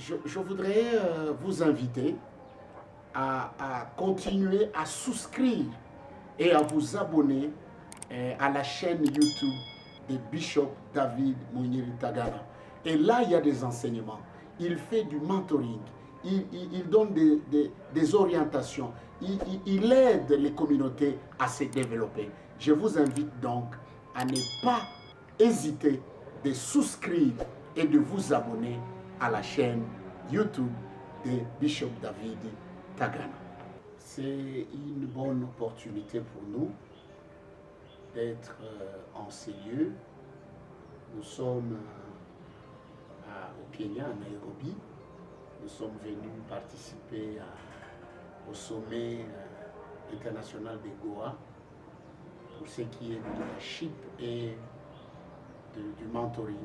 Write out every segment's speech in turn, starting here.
je voudrais vous inviter à continuer à souscrire et à vous abonner à la chaîne YouTube de Bishop David Munyiri Tagana. Et là, il y a des enseignements. Il fait du mentoring. Il donne des orientations. Il aide les communautés à se développer. Je vous invite donc à ne pas hésiter de souscrire et de vous abonner à la chaîne YouTube de Bishop David Tagana. C'est une bonne opportunité pour nous d'être en ces lieux. Nous sommes au Kenya, à Nairobi. Nous sommes venus participer au sommet international de Goa pour ce qui est du leadership et du mentoring.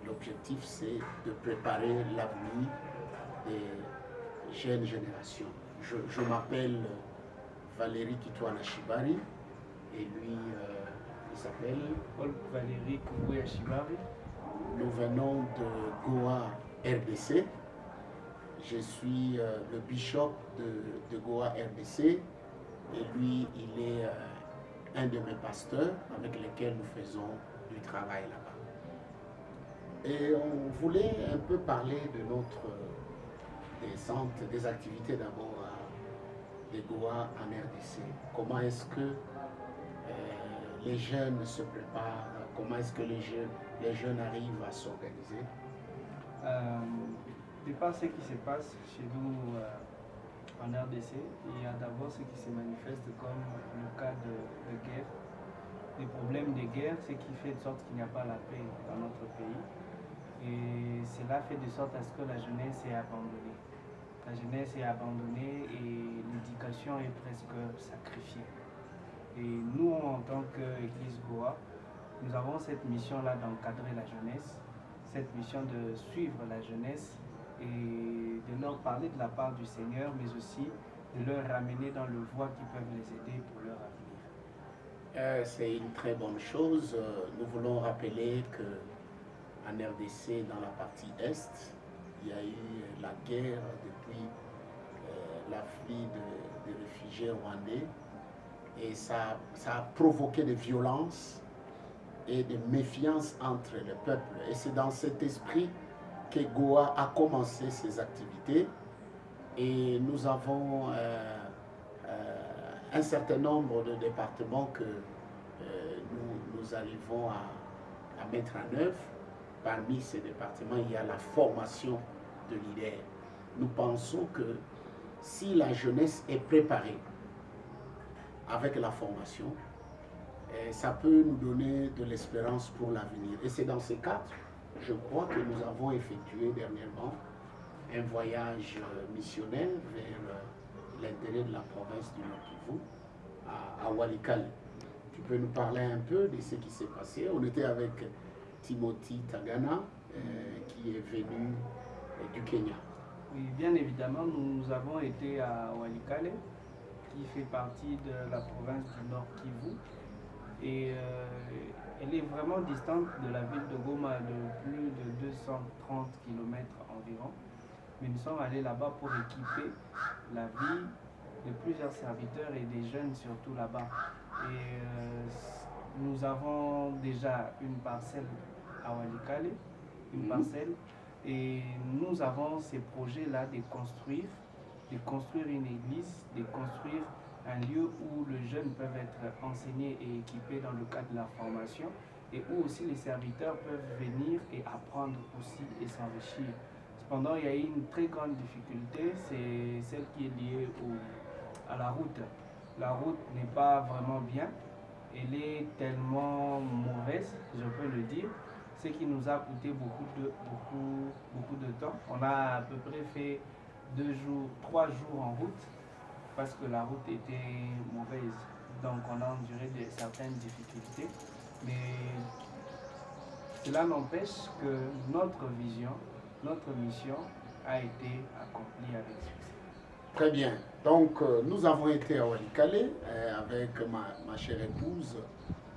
L'objectif, c'est de préparer l'avenir des jeunes générations. Je m'appelle Valérie Kitwana Shibari et lui, il s'appelle Paul Valérie Kubuya Shibari. Nous venons de Goa, RDC. Je suis le bishop de Goa, RDC, et lui, il est un de mes pasteurs avec lesquels nous faisons du travail là-bas. Et on voulait un peu parler de notre descente, des activités d'abord de Goa en RDC. Comment est-ce que les jeunes se préparent, comment est-ce que les jeunes arrivent à s'organiser? De par ce qui se passe chez nous en RDC, il y a d'abord ce qui se manifeste comme le cas de guerre. Les problèmes de guerre, ce qui fait de sorte qu'il n'y a pas la paix dans notre pays. Et cela fait de sorte à ce que la jeunesse est abandonnée. La jeunesse est abandonnée et l'éducation est presque sacrifiée. Et nous, en tant qu'Église Goa, nous avons cette mission-là d'encadrer la jeunesse, cette mission de suivre la jeunesse et de leur parler de la part du Seigneur, mais aussi de leur ramener dans le voie qui peuvent les aider pour leur avenir. C'est une très bonne chose. Nous voulons rappeler qu'en RDC, dans la partie Est, il y a eu la guerre depuis l'afflux des réfugiés rwandais et ça a provoqué des violences et des méfiances entre les peuples. Et c'est dans cet esprit que Goa a commencé ses activités et nous avons un certain nombre de départements que nous arrivons à mettre en œuvre. Parmi ces départements, il y a la formation de leaders. Nous pensons que si la jeunesse est préparée avec la formation, ça peut nous donner de l'espérance pour l'avenir. Et c'est dans ce cadre, je crois, que nous avons effectué dernièrement un voyage missionnaire vers l'intérieur de la province du Nord-Kivu, à Walikale. Tu peux nous parler un peu de ce qui s'est passé? On était avec Timothy Tagana, qui est venu du Kenya. Oui, bien évidemment, nous avons été à Walikale, qui fait partie de la province du Nord Kivu. Et elle est vraiment distante de la ville de Goma de plus de 230 km environ. Mais nous sommes allés là-bas pour équiper la vie de plusieurs serviteurs et des jeunes surtout là-bas. Et nous avons déjà une parcelle à Walikale, une parcelle, et nous avons ces projets-là de construire une église, de construire un lieu où les jeunes peuvent être enseignés et équipés dans le cadre de la formation et où aussi les serviteurs peuvent venir et apprendre aussi et s'enrichir. Cependant, il y a eu une très grande difficulté, c'est celle qui est liée à la route. La route n'est pas vraiment bien, elle est tellement mauvaise, je peux le dire, ce qui nous a coûté beaucoup de temps. On a à peu près fait 3 jours en route parce que la route était mauvaise. Donc on a enduré certaines difficultés. Mais cela n'empêche que notre vision, notre mission a été accomplie avec succès. Très bien. Donc nous avons été à Walikale avec ma chère épouse,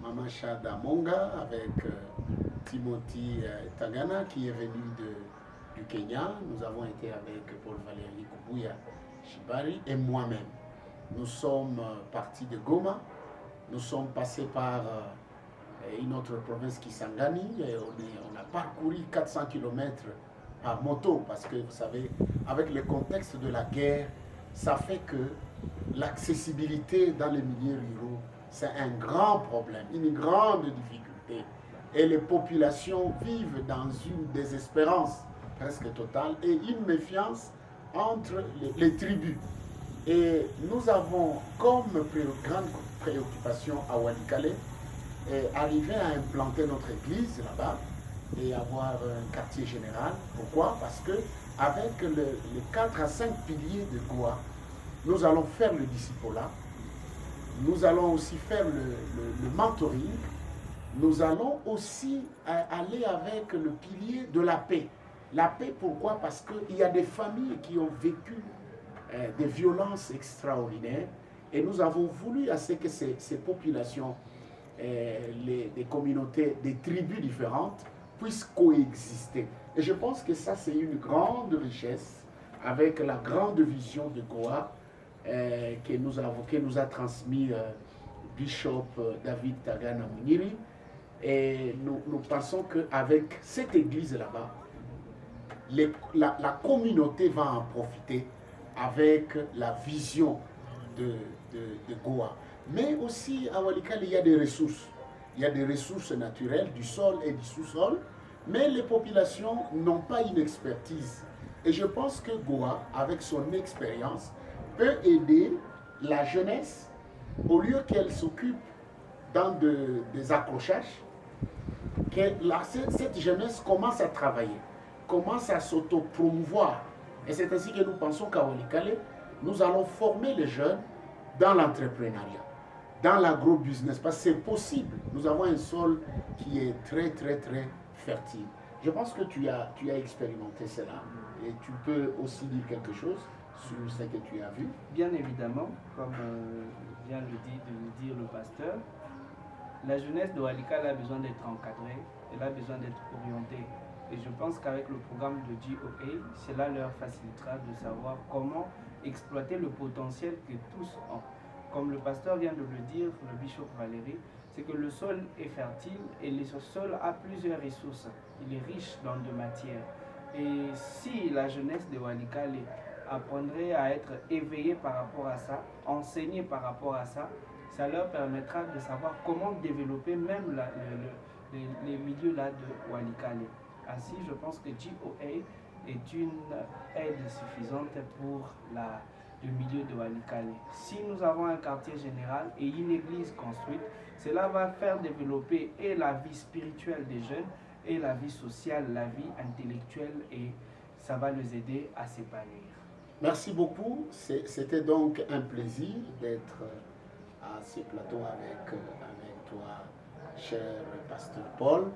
Maman Shada Monga, avec Timothy Tagana qui est venu du Kenya. Nous avons été avec Paul Valéry Kubuya Shibari et moi-même. Nous sommes partis de Goma. Nous sommes passés par une autre province, Kisangani. Et on a parcouru 400 km par moto parce que, vous savez, avec le contexte de la guerre, ça fait que l'accessibilité dans les milieux ruraux, c'est un grand problème, une grande difficulté. Et les populations vivent dans une désespérance presque totale et une méfiance entre les tribus. Et nous avons comme grande préoccupation à Walikale arriver à implanter notre église là-bas et avoir un quartier général. Pourquoi? Parce que avec les 4 à 5 piliers de Goa, nous allons faire le discipolat, nous allons aussi faire le mentoring, nous allons aussi aller avec le pilier de la paix. La paix, pourquoi? Parce qu'il y a des familles qui ont vécu des violences extraordinaires et nous avons voulu à ce que ces populations, des communautés, des tribus différentes puissent coexister. Et je pense que ça, c'est une grande richesse avec la grande vision de Goa que nous a transmis Bishop David Tagana Muniri. Et nous pensons qu'avec cette église là-bas, la communauté va en profiter avec la vision de Goa. Mais aussi à Walikale, il y a des ressources. Il y a des ressources naturelles du sol et du sous-sol, mais les populations n'ont pas une expertise. Et je pense que Goa, avec son expérience, peut aider la jeunesse, au lieu qu'elle s'occupe dans des accrochages, que cette jeunesse commence à travailler, commence à s'auto-promouvoir. Et c'est ainsi que nous pensons qu'à Walikale, nous allons former les jeunes dans l'entrepreneuriat, dans l'agro-business, parce que c'est possible. Nous avons un sol qui est très, très, très fertile. Je pense que tu as expérimenté cela et tu peux aussi dire quelque chose sur ce que tu as vu. Bien évidemment, comme vient de le dire le pasteur, la jeunesse de Walikale a besoin d'être encadrée, elle a besoin d'être orientée. Et je pense qu'avec le programme de GOA, cela leur facilitera de savoir comment exploiter le potentiel que tous ont. Comme le pasteur vient de le dire, le bishop Valéry, c'est que le sol est fertile et le sol a plusieurs ressources. Il est riche dans de matières. Et si la jeunesse de Walikale apprendrait à être éveillée par rapport à ça, enseignée par rapport à ça, ça leur permettra de savoir comment développer même les milieux là de Walikale. Ainsi, je pense que GOA est une aide suffisante pour le milieu de Walikale. Si nous avons un quartier général et une église construite, cela va faire développer et la vie spirituelle des jeunes et la vie sociale, la vie intellectuelle, et ça va les aider à s'épanouir. Merci beaucoup. C'était donc un plaisir d'être à ce plateau avec toi, cher pasteur Paul.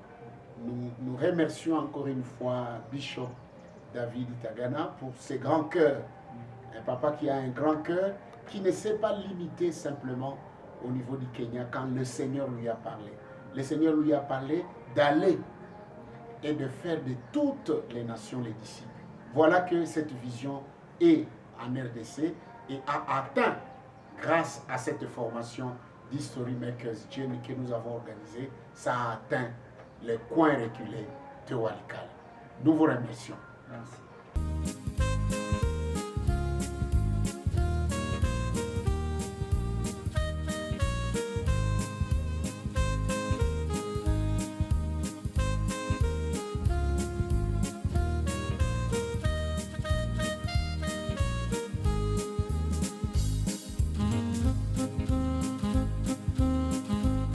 Nous remercions encore une fois Bishop David Tagana pour ses grands cœurs. Un papa qui a un grand cœur, qui ne s'est pas limité simplement au niveau du Kenya quand le Seigneur lui a parlé. Le Seigneur lui a parlé d'aller et de faire de toutes les nations les disciples. Voilà que cette vision est en RDC et a atteint, grâce à cette formation d'History Makers Journey que nous avons organisée, ça a atteint les coins reculés de Walikale. Nous vous remercions. Merci.